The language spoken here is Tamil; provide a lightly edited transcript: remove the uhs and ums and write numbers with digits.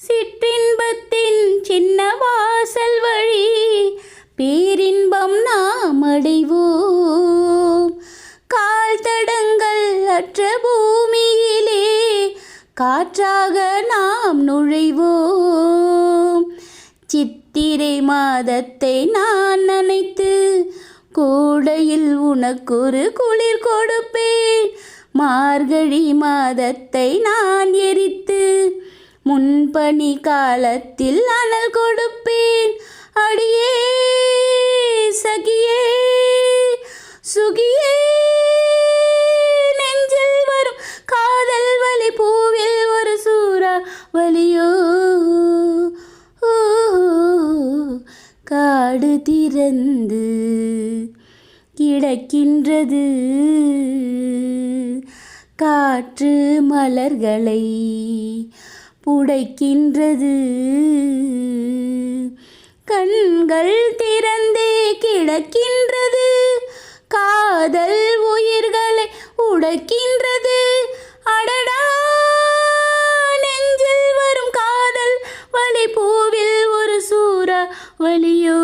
சிற்றின்பத்தின் சின்ன வாசல் வழி பேரின்பம் நாம் அடைவோம். கால் தடங்கள் அற்ற பூமியிலே காற்றாக நாம் நுழைவோம். சித்திரை மாதத்தை நான் நினைத்து கோடையில் உனக்கொரு குளிர் கொடுப்பேன். மார்கழி மாதத்தை நான் எரித்து முன்பனி காலத்தில் அனல் கொடுப்பேன். அடியே சகியே சுகியே, நெஞ்சில் வரும் காதல் வலி பூவில் ஒரு சூறா வலியோ. காடு திறந்து கிடக்கின்றது, காற்று மலர்களை புடைக்கின்றது. கண்கள் திறந்தே கிடக்கின்றது, காதல் உயிர்களை உடைக்கின்றது. அடடா, நெஞ்சில் வரும் காதல் வலி பூவில் ஒரு சூறா வலியோ.